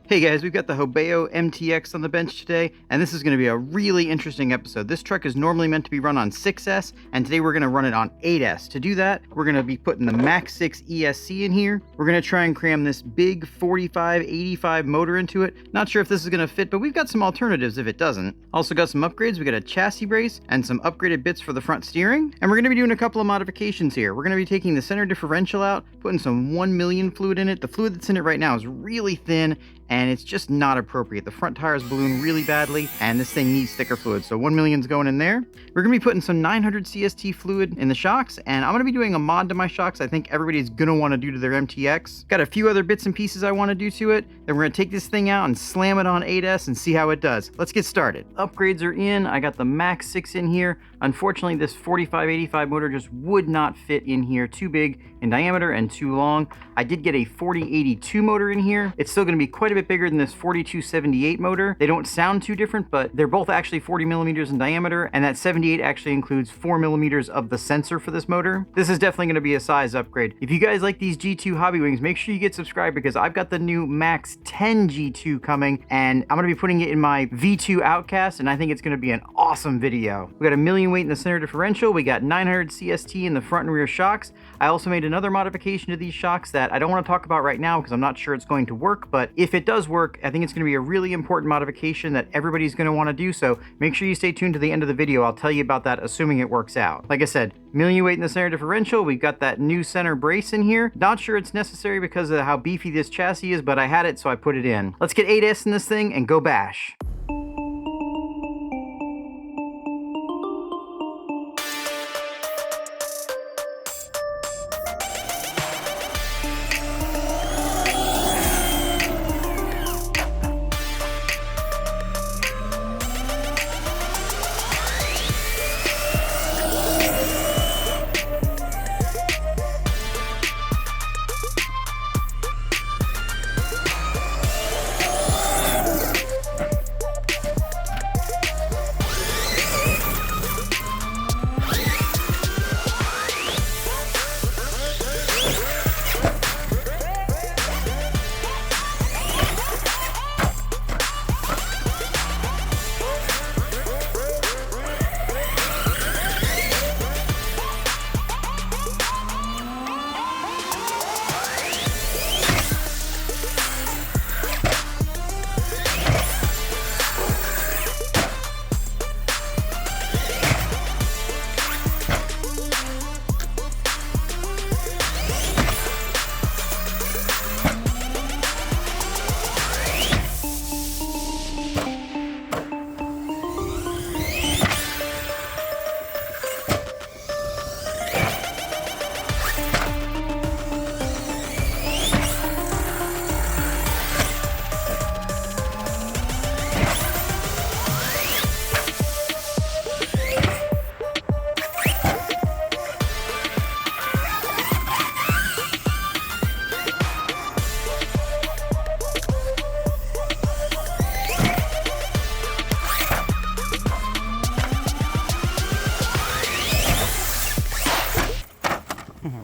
Hey guys, we've got the Hobao MTX on the bench today, and this is going to be a really interesting episode. This truck is normally meant to be run on 6S, and today we're going to run it on 8S. To do that, we're going to be putting the Max 6 ESC in here. We're going to try and cram this big 4585 motor into it. Not sure if this is going to fit, but we've got some alternatives if it doesn't. Also got some upgrades. We got a chassis brace and some upgraded bits for the front steering. And we're going to be doing a couple of modifications here. We're going to be taking the center differential out, putting some 1 million fluid in it. The fluid that's in it right now is really thin, and it's just not appropriate. The front tires balloon really badly, and this thing needs thicker fluid, so 1 million's going in there. We're going to be putting some 900 CST fluid in the shocks, and I'm going to be doing a mod to my shocks I think everybody's going to want to do to their MTX. Got a few other bits and pieces I want to do to it. Then we're going to take this thing out and slam it on 8S and see how it does. Let's get started. Upgrades are in. I got the Max 6 in here. Unfortunately, this 4585 motor just would not fit in here. Too big in diameter and too long. I did get a 4082 motor in here. It's still going to be quite a bit bigger than this 4278 motor. They don't sound too different, but they're both actually 40 millimeters in diameter, and that 78 actually includes 4 millimeters of the sensor for this motor. This is definitely going to be a size upgrade. If you guys like these G2 hobby wings, make sure you get subscribed because I've got the new Max 10 G2 coming, and I'm going to be putting it in my V2 Outcast, and I think it's going to be an awesome video. We got 1 million weight in the center differential. We got 900 CST in the front and rear shocks. I also made another modification to these shocks that I don't want to talk about right now because I'm not sure it's going to work, but if it does work, I think it's going to be a really important modification that everybody's going to want to do, so make sure you stay tuned to the end of the video. I'll tell you about that assuming it works out. Like I said, 1 million weight in the center differential. We've got that new center brace in here. Not sure it's necessary because of how beefy this chassis is, but I had it, so I put it in. Let's get 8S in this thing and go bash.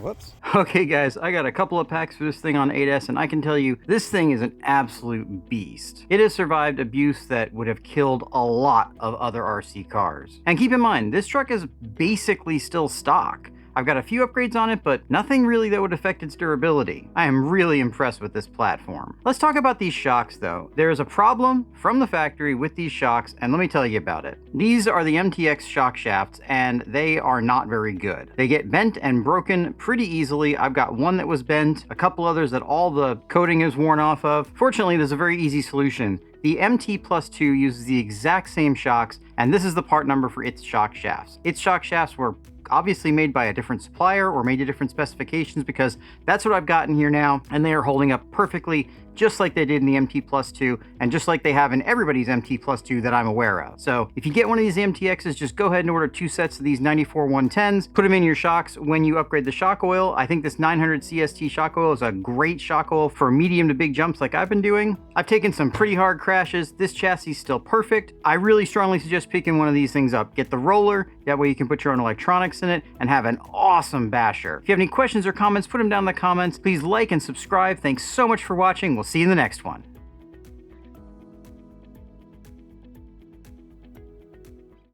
Whoops. Okay guys, I got a couple of packs for this thing on 8S, and I can tell you, this thing is an absolute beast. It has survived abuse that would have killed a lot of other RC cars. And keep in mind, this truck is basically still stock. I've got a few upgrades on it, but nothing really that would affect its durability. I am really impressed with this platform. Let's talk about these shocks though. There is a problem from the factory with these shocks, and let me tell you about it. These are the MTX shock shafts, and they are not very good. They get bent and broken pretty easily. I've got one that was bent, a couple others that all the coating is worn off of. Fortunately, there's a very easy solution. The MT+2 uses the exact same shocks, and this is the part number for its shock shafts. Its shock shafts were obviously made by a different supplier or made to different specifications, because that's what I've got in here now, and they are holding up perfectly just like they did in the MT+2 and just like they have in everybody's MT+2 that I'm aware of. So if you get one of these MTXs, just go ahead and order 2 sets of these 94 110s, put them in your shocks when you upgrade the shock oil. I think this 900 CST shock oil is a great shock oil for medium to big jumps like I've been doing. I've taken some pretty hard crashes. This chassis is still perfect. I really strongly suggest picking one of these things up. Get the roller, that way you can put your own electronics in it and have an awesome basher. If you have any questions or comments, put them down in the comments. Please like and subscribe. Thanks so much for watching. We'll see you in the next one.